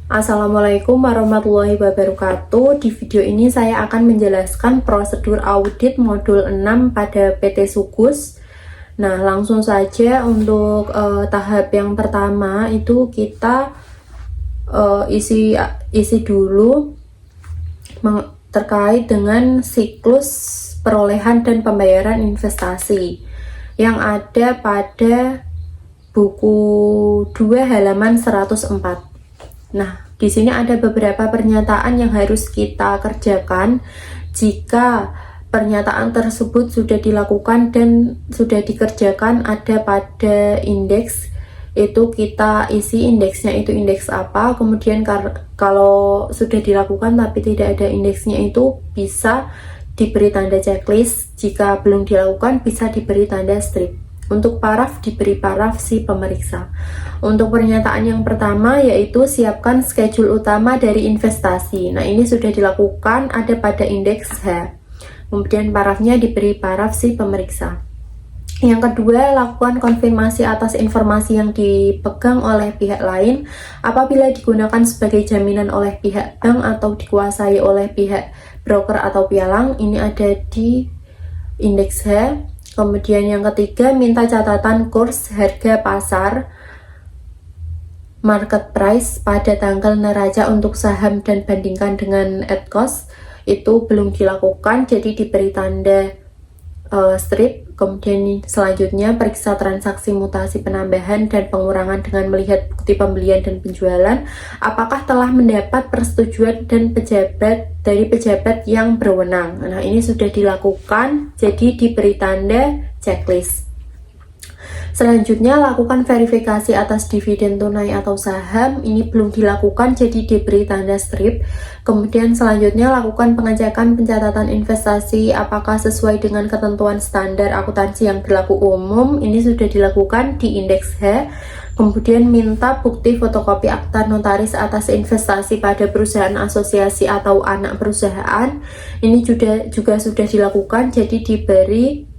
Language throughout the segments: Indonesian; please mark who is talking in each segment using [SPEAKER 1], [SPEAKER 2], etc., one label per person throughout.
[SPEAKER 1] Assalamualaikum warahmatullahi wabarakatuh. Di video ini saya akan menjelaskan prosedur audit modul 6 pada PT Sugus. Nah, langsung saja untuk tahap yang pertama itu kita isi dulu terkait dengan siklus perolehan dan pembayaran investasi yang ada pada buku 2 halaman 104. Nah, di sini ada beberapa pernyataan yang harus kita kerjakan. Jika pernyataan tersebut sudah dilakukan dan sudah dikerjakan ada pada indeks, itu kita isi indeksnya itu indeks apa. Kemudian kalau sudah dilakukan tapi tidak ada indeksnya, itu bisa diberi tanda checklist. Jika belum dilakukan bisa diberi tanda strip. Untuk paraf diberi paraf si pemeriksa. Untuk pernyataan yang pertama yaitu siapkan schedule utama dari investasi. Nah, ini sudah dilakukan ada pada indeks H. Kemudian parafnya diberi paraf si pemeriksa. Yang kedua, lakukan konfirmasi atas informasi yang dipegang oleh pihak lain apabila digunakan sebagai jaminan oleh pihak bank atau dikuasai oleh pihak broker atau pialang. Ini ada di indeks H. Kemudian yang ketiga, minta catatan kurs harga pasar market price pada tanggal neraca untuk saham dan bandingkan dengan at cost. Itu belum dilakukan, jadi diberi tanda strip. Kemudian selanjutnya, periksa transaksi mutasi penambahan dan pengurangan dengan melihat bukti pembelian dan penjualan. Apakah telah mendapat persetujuan dan dari pejabat yang berwenang. Nah, ini sudah dilakukan, jadi diberi tanda checklist. Selanjutnya, lakukan verifikasi atas dividen tunai atau saham. Ini belum dilakukan, jadi diberi tanda strip. Kemudian selanjutnya, lakukan pengecekan pencatatan investasi apakah sesuai dengan ketentuan standar akuntansi yang berlaku umum. Ini sudah dilakukan di indeks H. Kemudian minta bukti fotokopi akta notaris atas investasi pada perusahaan asosiasi atau anak perusahaan. Ini juga sudah dilakukan, jadi diberi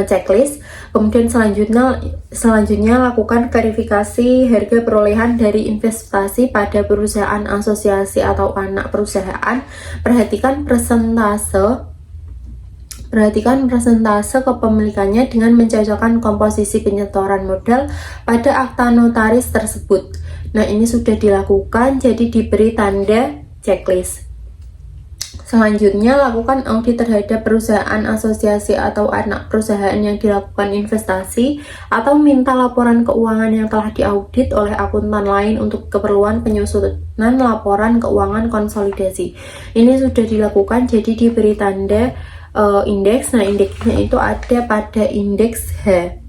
[SPEAKER 1] checklist. Kemudian selanjutnya lakukan verifikasi harga perolehan dari investasi pada perusahaan asosiasi atau anak perusahaan. Perhatikan presentase kepemilikannya dengan mencocokkan komposisi penyetoran modal pada akta notaris tersebut. Nah, ini sudah dilakukan, jadi diberi tanda checklist. Selanjutnya, lakukan audit terhadap perusahaan asosiasi atau anak perusahaan yang dilakukan investasi atau minta laporan keuangan yang telah diaudit oleh akuntan lain untuk keperluan penyusunan laporan keuangan konsolidasi. Ini sudah dilakukan, jadi diberi tanda indeks. Nah, indeksnya itu ada pada indeks H.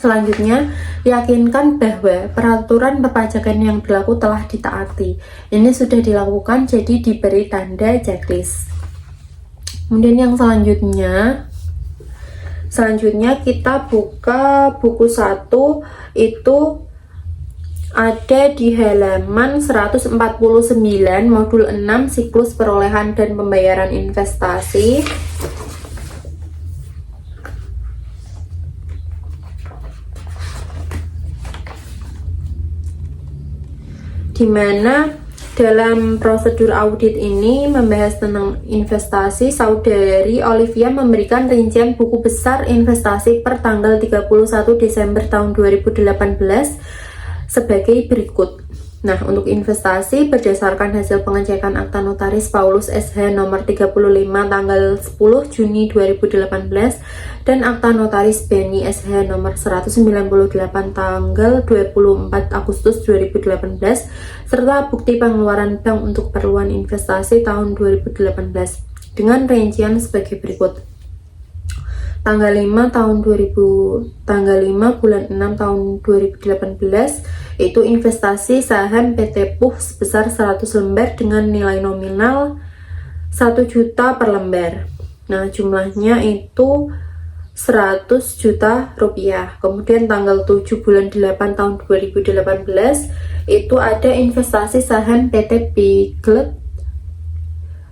[SPEAKER 1] Selanjutnya, yakinkan bahwa peraturan perpajakan yang berlaku telah ditaati. Ini sudah dilakukan, jadi diberi tanda checklist. Kemudian yang selanjutnya kita buka buku 1, itu ada di halaman 149 modul 6 siklus perolehan dan pembayaran investasi. Di mana dalam prosedur audit ini membahas tentang investasi. Saudari Olivia memberikan rincian buku besar investasi per tanggal 31 Desember tahun 2018 sebagai berikut. Nah, untuk investasi berdasarkan hasil pengecekan akta notaris Paulus SH nomor 35 tanggal 10 Juni 2018 dan akta notaris Beni SH nomor 198 tanggal 24 Agustus 2018 serta bukti pengeluaran bank untuk keperluan investasi tahun 2018 dengan rincian sebagai berikut. Tanggal 5 bulan 6 tahun 2018 itu investasi saham PT PUH sebesar 100 lembar dengan nilai nominal 1 juta per lembar. Nah, jumlahnya itu 100 juta rupiah. Kemudian tanggal 7 bulan 8 tahun 2018 itu ada investasi saham PT Biglet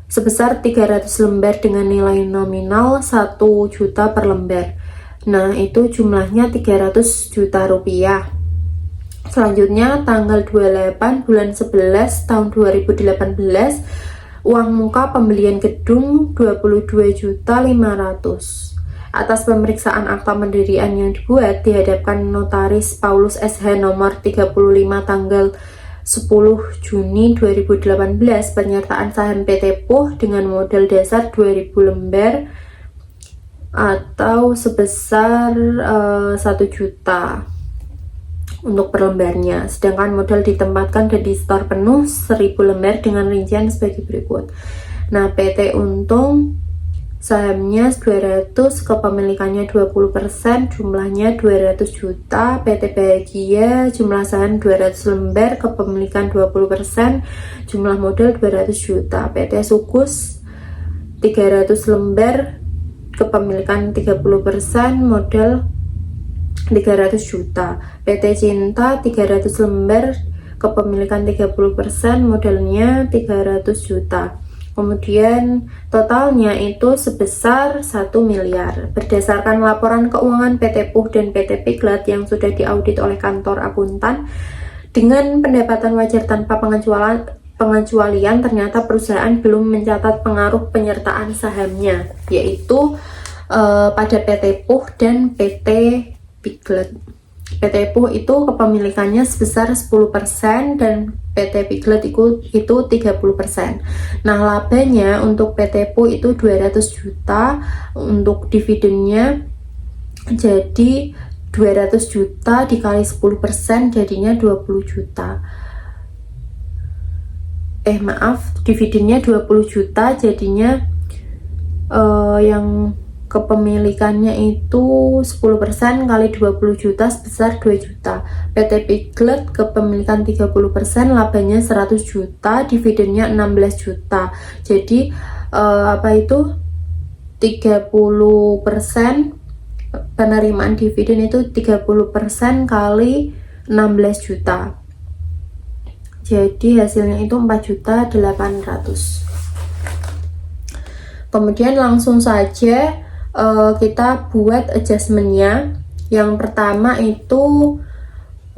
[SPEAKER 1] sebesar 300 lembar dengan nilai nominal 1 juta per lembar. Nah, itu jumlahnya 300 juta rupiah. Selanjutnya tanggal 28 bulan 11 tahun 2018, uang muka pembelian gedung 22.500.000. Atas pemeriksaan akta pendirian yang dibuat di hadapan Notaris Paulus SH nomor 35 tanggal 10 Juni 2018, penyertaan saham PT PUH dengan modal dasar 2.000 lembar atau sebesar 1 juta untuk per lembarnya, sedangkan modal ditempatkan dan di store penuh 1.000 lembar dengan rincian sebagai berikut. Nah, PT Untung sahamnya 200, kepemilikannya 20%, jumlahnya 200 juta. PT Bahagia jumlah saham 200 lembar, kepemilikan 20%, jumlah modal 200 juta. PT Sukus 300 lembar, kepemilikan 30%, modal 300 juta. PT Cinta 300 lembar, kepemilikan 30%, modalnya 300 juta. Kemudian totalnya itu sebesar 1 miliar. Berdasarkan laporan keuangan PT PUH dan PT Piglet yang sudah diaudit oleh kantor akuntan, dengan pendapatan wajar tanpa pengecualian, ternyata perusahaan belum mencatat pengaruh penyertaan sahamnya, yaitu pada PT PUH dan PT Piglet. PT PUH itu kepemilikannya sebesar 10% dan PT Piglet itu 30%. Nah, labanya untuk PT PUH itu 200 juta, untuk dividennya jadi 200 juta dikali 10% jadinya 20 juta. Dividennya 20 juta jadinya yang kepemilikannya itu 10% kali 20 juta sebesar 2 juta. PT Piglet kepemilikan 30%, labanya 100 juta, dividennya 16 juta. Jadi 30% penerimaan dividen itu 30% kali 16 juta. Jadi hasilnya itu 4.800.000. Kemudian langsung saja kita buat adjustmentnya. Yang pertama itu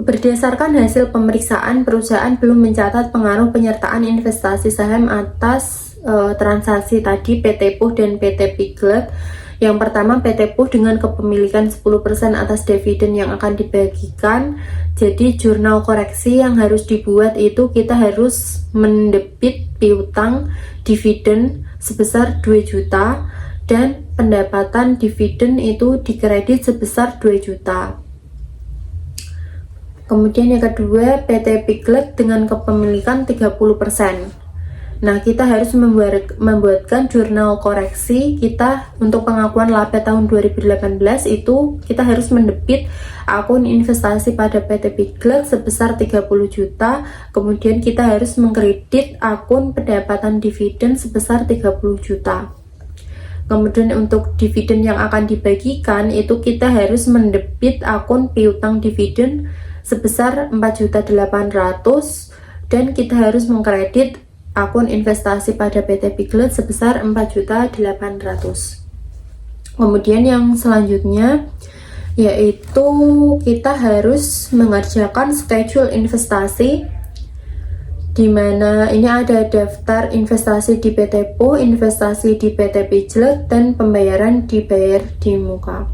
[SPEAKER 1] berdasarkan hasil pemeriksaan, perusahaan belum mencatat pengaruh penyertaan investasi saham atas transaksi tadi PT PUH dan PT Piglet. Yang pertama PT PUH dengan kepemilikan 10% atas dividen yang akan dibagikan. Jadi jurnal koreksi yang harus dibuat itu kita harus mendebit piutang dividen sebesar 2 juta dan pendapatan dividen itu dikredit sebesar 2 juta. Kemudian yang kedua, PT Piglet dengan kepemilikan 30%. Nah, kita harus membuatkan jurnal koreksi kita untuk pengakuan laba tahun 2018 itu kita harus mendebit akun investasi pada PT Piglet sebesar 30 juta, kemudian kita harus mengkredit akun pendapatan dividen sebesar 30 juta. Kemudian untuk dividen yang akan dibagikan itu kita harus mendebit akun piutang dividen sebesar 4.800.000 dan kita harus mengkredit akun investasi pada PT Piglet sebesar 4.800.000. Kemudian yang selanjutnya yaitu kita harus mengerjakan schedule investasi, di mana ini ada daftar investasi di PT PUH, investasi di PT Piglet, dan pembayaran dibayar di muka.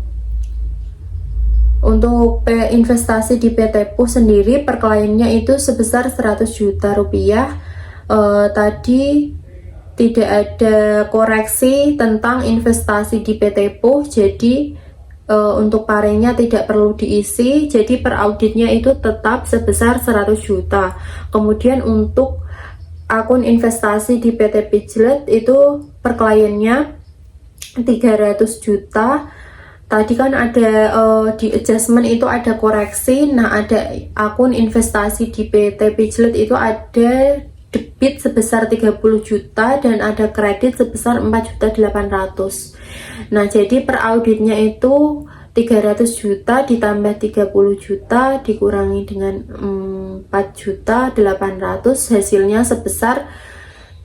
[SPEAKER 1] Untuk investasi di PT PUH sendiri per kliennya itu sebesar 100 juta rupiah. Tadi tidak ada koreksi tentang investasi di PT PUH, jadi untuk parenya tidak perlu diisi, jadi per auditnya itu tetap sebesar 100 juta. Kemudian untuk akun investasi di PT Piglet itu per kliennya 300 juta. Tadi kan ada di adjustment itu ada koreksi. Nah, ada akun investasi di PT Piglet itu ada debit sebesar 30 juta dan ada kredit sebesar 4.800.000. Nah, jadi per auditnya itu 300 juta ditambah 30 juta dikurangi dengan 4.800.000, hasilnya sebesar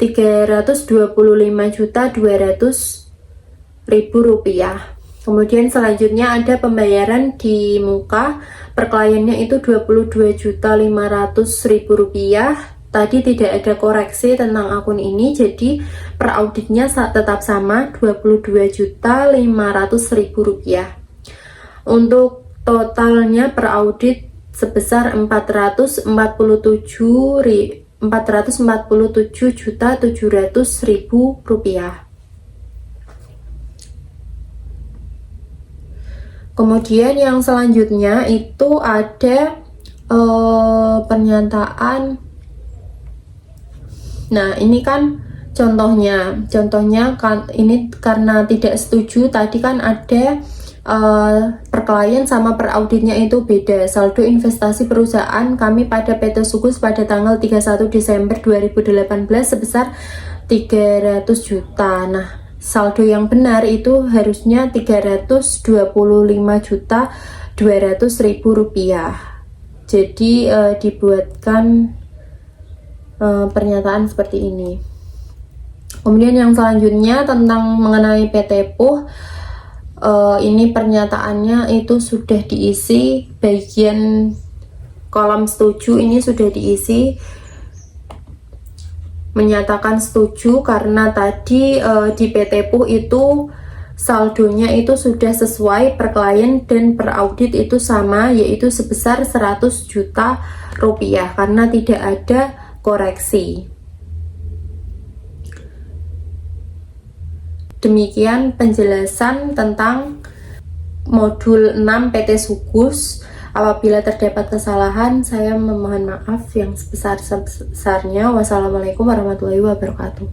[SPEAKER 1] 325.200.000 rupiah. Kemudian selanjutnya ada pembayaran di muka, per kliennya itu Rp22.500.000. Tadi tidak ada koreksi tentang akun ini, jadi per auditnya tetap sama Rp22.500.000. Untuk totalnya per audit sebesar Rp447.700.000. Kemudian yang selanjutnya itu ada pernyataan. Nah, ini kan contohnya kan ini karena tidak setuju tadi kan ada per klien sama per auditnya itu beda. Saldo investasi perusahaan kami pada PT Sukus pada tanggal 31 Desember 2018 sebesar 300 juta. Nah, saldo yang benar itu harusnya Rp325.200.000. Jadi dibuatkan pernyataan seperti ini. Kemudian yang selanjutnya tentang mengenai PT PUH, ini pernyataannya itu sudah diisi, bagian kolom setuju ini sudah diisi, menyatakan setuju karena tadi di PT PUH itu saldonya itu sudah sesuai per klien dan per audit itu sama, yaitu sebesar 100 juta rupiah karena tidak ada koreksi. Demikian penjelasan tentang modul 6 PT Sukus. Apabila terdapat kesalahan, saya memohon maaf yang sebesar-besarnya. Wassalamualaikum warahmatullahi wabarakatuh.